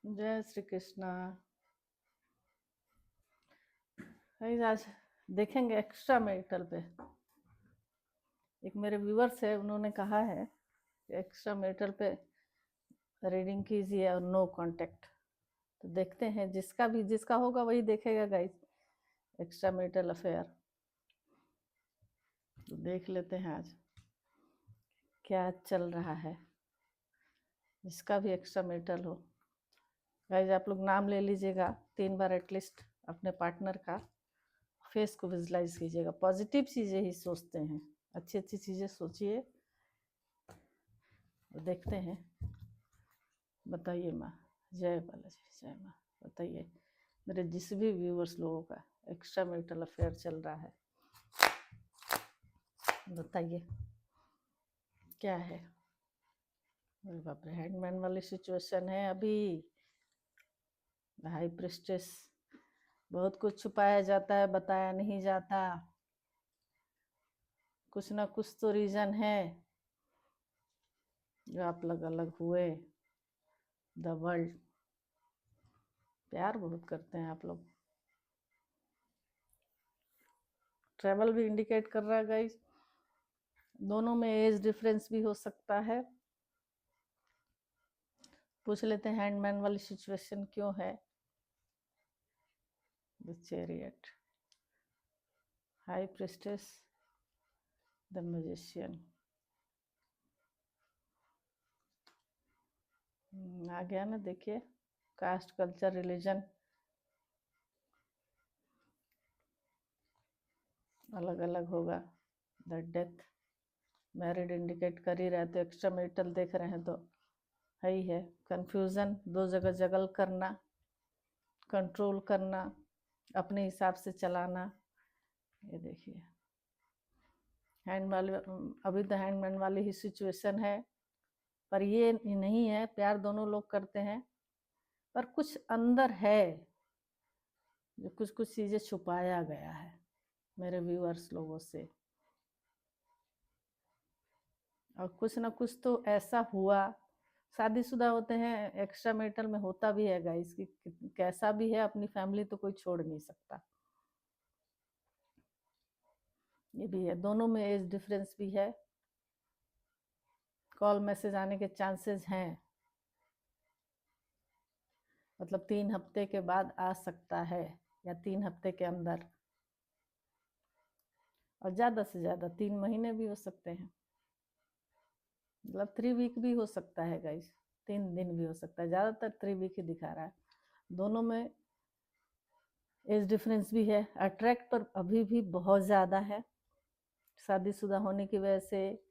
जय श्री कृष्णा। आज देखेंगे एक्स्ट्रा मैरिटल पे। एक मेरे व्यूअर्स है, उन्होंने कहा है कि एक्स्ट्रा मैरिटल पे रीडिंग कीजिए और नो कांटेक्ट। तो देखते हैं, जिसका होगा वही देखेगा गाइस। एक्स्ट्रा मैरिटल अफेयर तो देख लेते हैं आज क्या चल रहा है। जिसका भी एक्स्ट्रा मैरिटल हो गाइस, आप लोग नाम ले लीजिएगा 3 बार एटलीस्ट। अपने पार्टनर का फेस को विजुलाइज कीजिएगा। पॉजिटिव चीज़ें ही सोचते हैं, अच्छी अच्छी चीज़ें सोचिए। देखते हैं। बताइए माँ। जय बालाजी, जय माँ। बताइए मेरे जिस भी व्यूअर्स लोगों का एक्स्ट्रा मैरिटल अफेयर चल रहा है, बताइए क्या है। अरे बाप रे, हैंडमैन वाली सिचुएशन है अभी। हाई प्रिस्टेस, बहुत कुछ छुपाया जाता है, बताया नहीं जाता। कुछ ना कुछ तो रीजन है जो आप लोग अलग हुए। द वर्ल्ड, प्यार बहुत करते हैं आप लोग। ट्रैवल भी इंडिकेट कर रहा है गाइस। दोनों में एज डिफरेंस भी हो सकता है। पूछ लेते हैं हैंडमैन वाली सिचुएशन क्यों है। The chariot, high priestess, the magician. आ गया ना, देखिए। कास्ट, कल्चर, रिलीजन अलग अलग होगा। द डेथ, मैरिड इंडिकेट कर ही रहे, तो एक्स्ट्रा मैरिटल देख रहे हैं तो है ही है। कंफ्यूजन, दो जगह जगल करना, कंट्रोल करना, अपने हिसाब से चलाना। ये देखिए हैंड वाले, अभी तो हैंडमैन वाली ही सिचुएशन है। पर ये नहीं है, प्यार दोनों लोग करते हैं, पर कुछ अंदर है जो कुछ कुछ चीजें छुपाया गया है मेरे व्यूअर्स लोगों से। और कुछ ना कुछ तो ऐसा हुआ। शादीशुदा होते हैं, एक्स्ट्रा मैरिटल में होता भी है गाइस कि कैसा भी है, अपनी फैमिली तो कोई छोड़ नहीं सकता। ये भी है, दोनों में एज डिफरेंस भी है। कॉल मैसेज आने के चांसेस हैं, मतलब 3 हफ्ते के बाद आ सकता है या 3 हफ्ते के अंदर, और ज़्यादा से ज़्यादा 3 महीने भी हो सकते हैं। मतलब 3 वीक भी हो सकता है गाइस, 3 दिन भी हो सकता है, ज़्यादातर 3 वीक ही दिखा रहा है। दोनों में एज डिफरेंस भी है। अट्रैक्ट पर अभी भी बहुत ज़्यादा है। शादीशुदा होने की वजह से,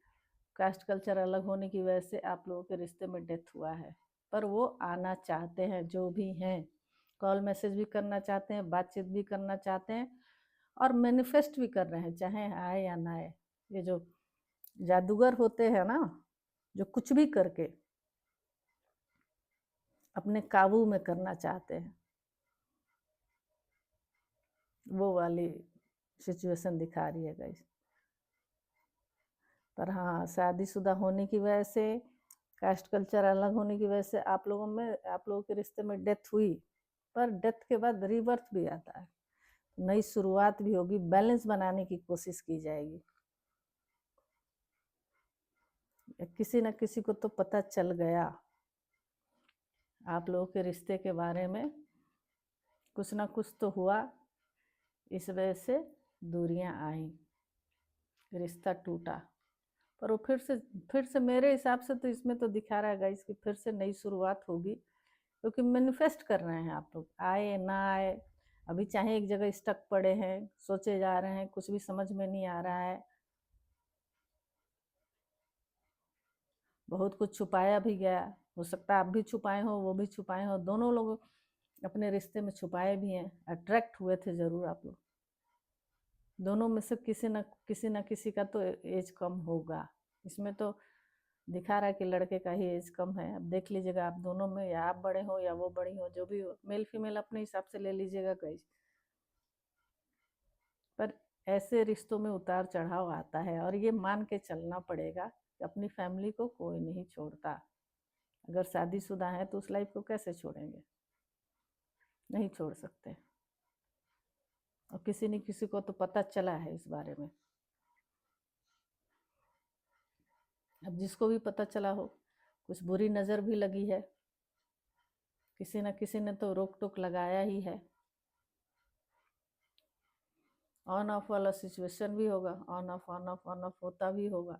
कास्ट कल्चर अलग होने की वजह से आप लोगों के रिश्ते में डेथ हुआ है, पर वो आना चाहते हैं जो भी हैं। कॉल मैसेज भी करना चाहते हैं, बातचीत भी करना चाहते हैं, और मैनिफेस्ट भी कर रहे हैं, चाहे आए या ना आए। ये जो जादूगर होते हैं ना, जो कुछ भी करके अपने काबू में करना चाहते हैं, वो वाली सिचुएशन दिखा रही है गाइस। पर हाँ, शादीशुदा होने की वजह से, कास्ट कल्चर अलग होने की वजह से आप लोगों के रिश्ते में डेथ हुई, पर डेथ के बाद रीबर्थ भी आता है, नई शुरुआत भी होगी, बैलेंस बनाने की कोशिश की जाएगी। किसी न किसी को तो पता चल गया आप लोगों के रिश्ते के बारे में, कुछ ना कुछ तो हुआ, इस वजह से दूरियां आई, रिश्ता टूटा। पर वो फिर से मेरे हिसाब से तो इसमें तो दिखा रहा है गाइस कि फिर से नई शुरुआत होगी, क्योंकि मैनिफेस्ट कर रहे हैं आप लोग, आए ना आए। अभी चाहे एक जगह स्टक पड़े हैं, सोचे जा रहे हैं, कुछ भी समझ में नहीं आ रहा है, बहुत कुछ छुपाया भी गया। हो सकता है आप भी छुपाए हो, वो भी छुपाए हो, दोनों लोग अपने रिश्ते में छुपाए भी हैं। अट्रैक्ट हुए थे जरूर आप लोग, दोनों में से किसी का तो एज कम होगा। इसमें तो दिखा रहा है कि लड़के का ही एज कम है। अब देख लीजिएगा आप दोनों में, या आप बड़े हो या वो बड़ी हो, जो भी हो, मेल फीमेल अपने हिसाब से ले लीजिएगा गाइस। पर ऐसे रिश्तों में उतार चढ़ाव आता है, और ये मान के चलना पड़ेगा कि अपनी फैमिली को कोई नहीं छोड़ता। अगर शादीशुदा हैं तो उस लाइफ को कैसे छोड़ेंगे? नहीं छोड़ सकते। और किसी न किसी को तो पता चला है इस बारे में। अब जिसको भी पता चला हो, कुछ बुरी नज़र भी लगी है, किसी न किसी ने तो रोक टोक लगाया ही है। ऑन ऑफ वाला सिचुएशन भी होगा, ऑन ऑफ होता भी होगा।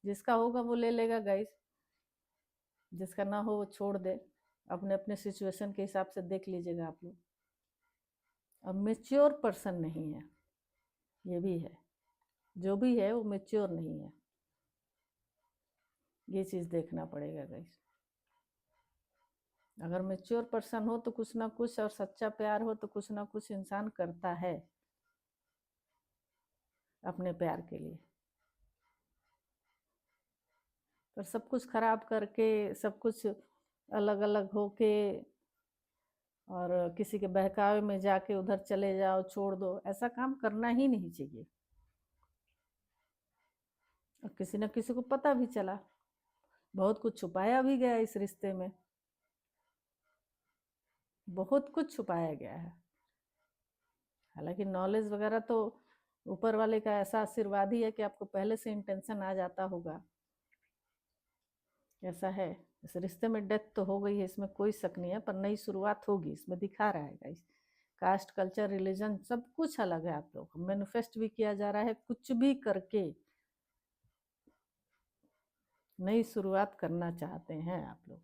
जिसका होगा वो ले लेगा गाइस, जिसका ना हो वो छोड़ दे। अपने अपने सिचुएशन के हिसाब से देख लीजिएगा आप लोग। अब मेच्योर पर्सन नहीं है, ये भी है। जो भी है वो मेच्योर नहीं है, ये चीज़ देखना पड़ेगा गाइस। अगर मेच्योर पर्सन हो तो कुछ ना कुछ, और सच्चा प्यार हो तो कुछ ना कुछ इंसान करता है अपने प्यार के लिए। पर सब कुछ खराब करके, सब कुछ अलग अलग होके, और किसी के बहकावे में जाके उधर चले जाओ, छोड़ दो, ऐसा काम करना ही नहीं चाहिए। और किसी न किसी को पता भी चला, बहुत कुछ छुपाया भी गया इस रिश्ते में, बहुत कुछ छुपाया गया है। हालांकि नॉलेज वगैरह तो ऊपर वाले का ऐसा आशीर्वाद ही है कि आपको पहले से इंटेंशन आ जाता होगा। ऐसा है, इस रिश्ते में डेथ तो हो गई है, इसमें कोई शक नहीं है, पर नई शुरुआत होगी, इसमें दिखा रहा है गाइस। कास्ट, कल्चर, रिलीजन सब कुछ अलग है। आप लोग मैनिफेस्ट भी किया जा रहा है, कुछ भी करके नई शुरुआत करना चाहते हैं आप लोग।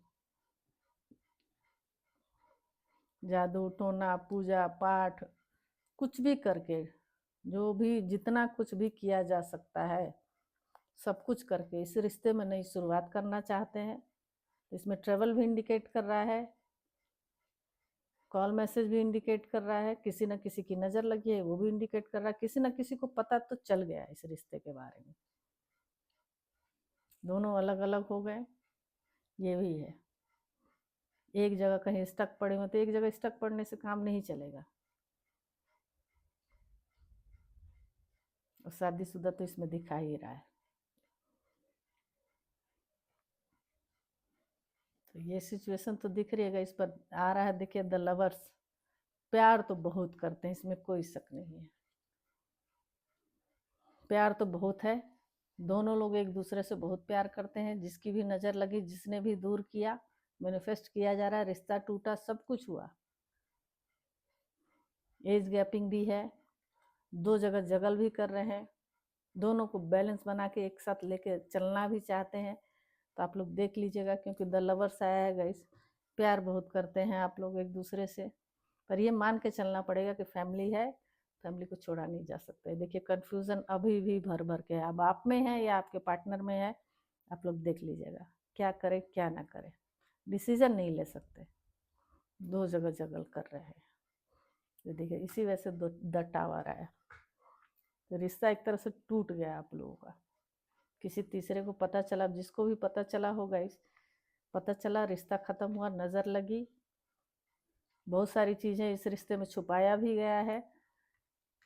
जादू टोना, पूजा पाठ, कुछ भी करके, जो भी जितना कुछ भी किया जा सकता है, सब कुछ करके इस रिश्ते में नई शुरुआत करना चाहते हैं। इसमें ट्रेवल भी इंडिकेट कर रहा है, कॉल मैसेज भी इंडिकेट कर रहा है, किसी न किसी की नज़र लगी है वो भी इंडिकेट कर रहा है, किसी न किसी को पता तो चल गया इस रिश्ते के बारे में। दोनों अलग अलग हो गए, ये भी है। एक जगह कहीं स्टक पड़े हो तो एक जगह स्टक पड़ने से काम नहीं चलेगा। और शादीशुदा तो इसमें दिखा ही रहा है। तो ये सिचुएशन तो दिख रही है, इस पर आ रहा है। देखिए द लवर्स, प्यार तो बहुत करते हैं, इसमें कोई शक नहीं है। प्यार तो बहुत है, दोनों लोग एक दूसरे से बहुत प्यार करते हैं। जिसकी भी नज़र लगी, जिसने भी दूर किया, मैनिफेस्ट किया जा रहा है, रिश्ता टूटा, सब कुछ हुआ। एज गैपिंग भी है, दो जगह जगल भी कर रहे हैं, दोनों को बैलेंस बना के एक साथ लेके चलना भी चाहते हैं। तो आप लोग देख लीजिएगा, क्योंकि द लवर्स आया है गाइस। प्यार बहुत करते हैं आप लोग एक दूसरे से, पर ये मान के चलना पड़ेगा कि फैमिली है, फैमिली को छोड़ा नहीं जा सकता है। देखिए कन्फ्यूज़न अभी भी भर भर के है, अब आप में है या आपके पार्टनर में है, आप लोग देख लीजिएगा क्या करें क्या ना करें। डिसीजन नहीं ले सकते, दो जगह जगल कर रहे हैं। तो देखिए इसी वजह से द टावर आया, तो रिश्ता एक तरह से टूट गया आप लोगों का। किसी तीसरे को पता चला, जिसको भी पता चला होगा, इस पता चला, रिश्ता ख़त्म हुआ, नज़र लगी, बहुत सारी चीज़ें इस रिश्ते में छुपाया भी गया है,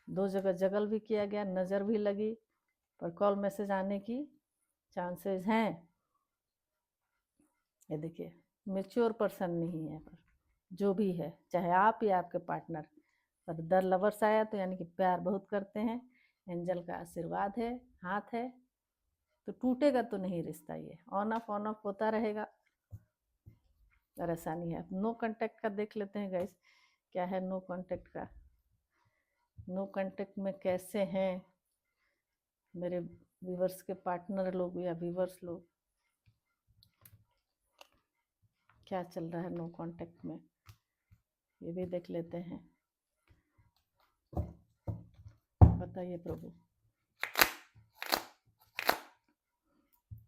दो जगह जगल भी किया गया, नज़र भी लगी, पर कॉल मैसेज आने की चांसेस हैं। ये देखिए मेच्योर पर्सन नहीं है, पर जो भी है, चाहे आप या आपके पार्टनर, पर द लवर्स आया तो यानी कि प्यार बहुत करते हैं, एंजल का आशीर्वाद है, हाथ है, तो टूटेगा तो नहीं रिश्ता। ये ऑन ऑफ होता रहेगा, परेशानी है। नो कांटेक्ट का देख लेते हैं गाइस, क्या है नो कांटेक्ट का। नो कांटेक्ट में कैसे हैं मेरे व्यूवर्स के पार्टनर लोग या व्यूवर्स लोग, क्या चल रहा है नो कांटेक्ट में, ये भी देख लेते हैं। बताइए प्रभु,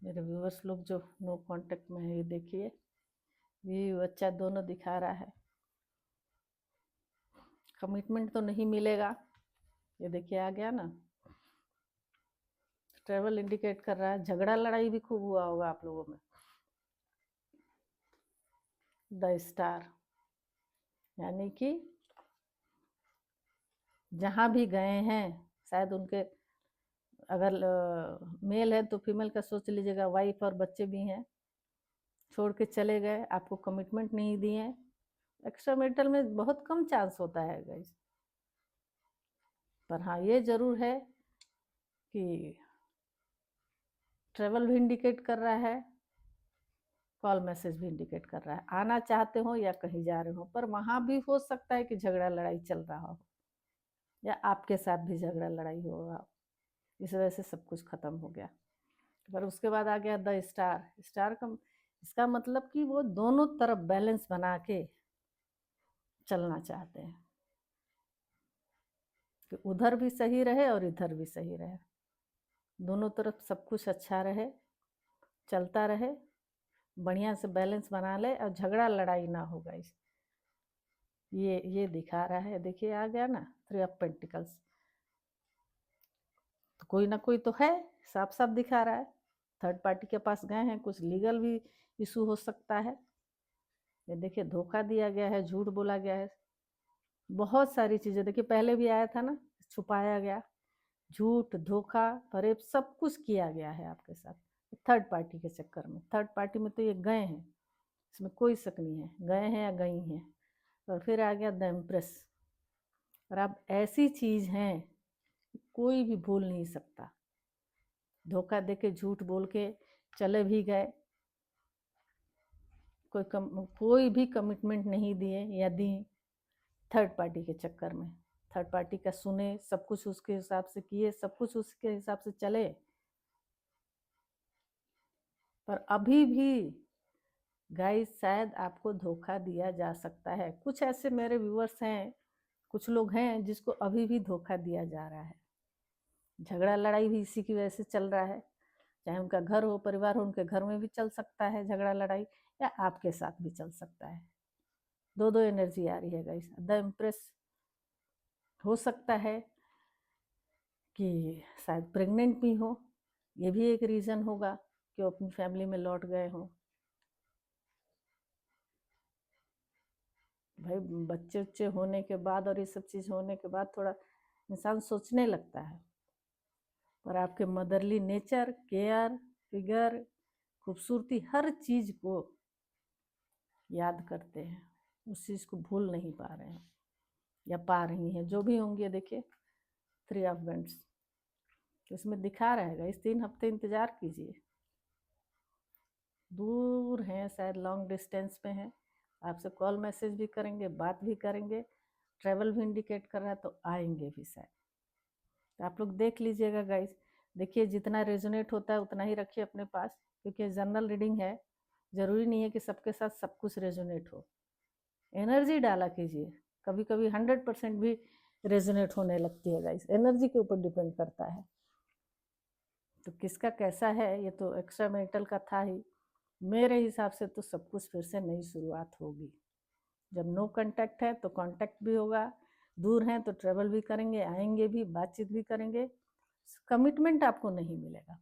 मेरे व्यूवर्स लोग जो नो कांटेक्ट में है, ये देखिए, ये बच्चा दोनों दिखा रहा है। कमिटमेंट तो नहीं मिलेगा, ये देखिए आ गया ना। ट्रेवल इंडिकेट कर रहा है, झगड़ा लड़ाई भी खूब हुआ होगा आप लोगों में। द स्टार, यानी कि जहाँ भी गए हैं, शायद उनके, अगर मेल है तो फीमेल का सोच लीजिएगा, वाइफ और बच्चे भी हैं, छोड़ के चले गए, आपको कमिटमेंट नहीं दिए। एक्स्ट्रा मैरिटल में बहुत कम चांस होता है गाइस, पर हाँ ये जरूर है कि ट्रेवल भी इंडिकेट कर रहा है, कॉल मैसेज भी इंडिकेट कर रहा है, आना चाहते हो या कहीं जा रहे हो, पर वहाँ भी हो सकता है कि झगड़ा लड़ाई चल रहा हो या आपके साथ भी झगड़ा लड़ाई होगा, इस वजह से सब कुछ खत्म हो गया। पर उसके बाद आ गया द स्टार। स्टार का इसका मतलब कि वो दोनों तरफ बैलेंस बना के चलना चाहते हैं कि उधर भी सही रहे और इधर भी सही रहे, दोनों तरफ सब कुछ अच्छा रहे, चलता रहे, बढ़िया से बैलेंस बना ले और झगड़ा लड़ाई ना होगा। इस ये दिखा रहा है, देखिए आ गया ना 3 ऑफ पेंटिकल्स, तो कोई ना कोई तो है, साफ साफ दिखा रहा है। थर्ड पार्टी के पास गए हैं, कुछ लीगल भी इशू हो सकता है। ये देखिए धोखा दिया गया है, झूठ बोला गया है, बहुत सारी चीजें। देखिए पहले भी आया था ना, छुपाया गया, झूठ धोखा फरेब सब कुछ किया गया है आपके साथ थर्ड पार्टी के चक्कर में। थर्ड पार्टी में तो ये गए हैं, इसमें कोई शक नहीं है, गए हैं या गई हैं। और फिर आ गया द एम्प्रेस। और अब ऐसी चीज है कोई भी भूल नहीं सकता, धोखा देके झूठ बोल के चले भी गए, कोई भी कमिटमेंट नहीं दिए या दी थर्ड पार्टी के चक्कर में। थर्ड पार्टी का सुने, सब कुछ उसके हिसाब से किए, सब कुछ उसके हिसाब से चले, पर अभी भी गाइस शायद आपको धोखा दिया जा सकता है। कुछ ऐसे मेरे व्यूअर्स हैं, कुछ लोग हैं जिसको अभी भी धोखा दिया जा रहा है। झगड़ा लड़ाई भी इसी की वजह से चल रहा है, चाहे उनका घर हो परिवार हो, उनके घर में भी चल सकता है झगड़ा लड़ाई, या आपके साथ भी चल सकता है। दो एनर्जी आ रही है गाइस। द इम्प्रेस हो सकता है कि शायद प्रेग्नेंट भी हो, ये भी एक रीज़न होगा कि वो अपनी फैमिली में लौट गए हों। भाई बच्चे उच्चे होने के बाद और ये सब चीज़ होने के बाद थोड़ा इंसान सोचने लगता है, पर आपके मदरली नेचर, केयर, फिगर, खूबसूरती, हर चीज़ को याद करते हैं, उस चीज़ को भूल नहीं पा रहे हैं या पा रही हैं, जो भी होंगे। देखिए 3 ऑफ वेंट्स, तो इसमें दिखा रहेगा इस 3 हफ्ते इंतज़ार कीजिए। दूर हैं, शायद लॉन्ग डिस्टेंस पे हैं, आपसे कॉल मैसेज भी करेंगे, बात भी करेंगे, ट्रैवल भी इंडिकेट कर रहा है, तो आएंगे भी शायद। तो आप लोग देख लीजिएगा गाइस, देखिए जितना रेजोनेट होता है उतना ही रखिए अपने पास, क्योंकि जनरल रीडिंग है, ज़रूरी नहीं है कि सबके साथ सब कुछ रेजोनेट हो। एनर्जी डाला कीजिए, कभी कभी 100% भी रेजोनेट होने लगती है गाइस, एनर्जी के ऊपर डिपेंड करता है। तो किसका कैसा है ये तो एक्स्ट्रा मैरिटल का था ही, मेरे हिसाब से तो सब कुछ फिर से नई शुरुआत होगी। जब नो कांटेक्ट है तो कांटेक्ट भी होगा, दूर हैं तो ट्रेवल भी करेंगे, आएंगे भी, बातचीत भी करेंगे, कमिटमेंट आपको नहीं मिलेगा।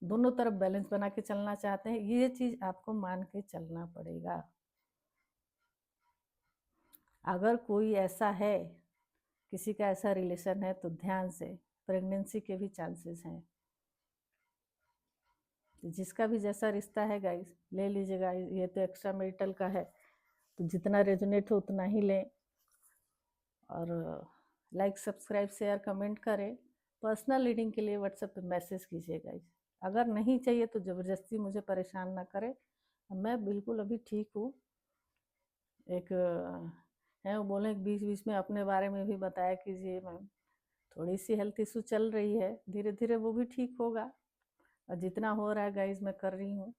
दोनों तरफ बैलेंस बना के चलना चाहते हैं, ये चीज़ आपको मान के चलना पड़ेगा। अगर कोई ऐसा है, किसी का ऐसा रिलेशन है, तो ध्यान से, प्रेगनेंसी के भी चांसेस हैं। जिसका भी जैसा रिश्ता है गाइस ले लीजिएगा, ये तो एक्स्ट्रा मैरिटल का है, तो जितना रेजोनेट हो उतना ही लें। और लाइक सब्सक्राइब शेयर कमेंट करें। पर्सनल रीडिंग के लिए व्हाट्सएप पे मैसेज कीजिए गाइस। अगर नहीं चाहिए तो ज़बरदस्ती मुझे परेशान ना करें, मैं बिल्कुल अभी ठीक हूँ। एक है वो बोले बीच बीच में अपने बारे में भी बताया कीजिए मैम, थोड़ी सी हेल्थ इशू चल रही है, धीरे धीरे वो भी ठीक होगा, और जितना हो रहा है गाइस मैं कर रही हूँ।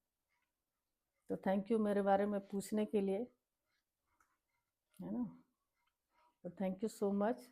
तो थैंक यू मेरे बारे में पूछने के लिए, है ना, तो थैंक यू सो मच।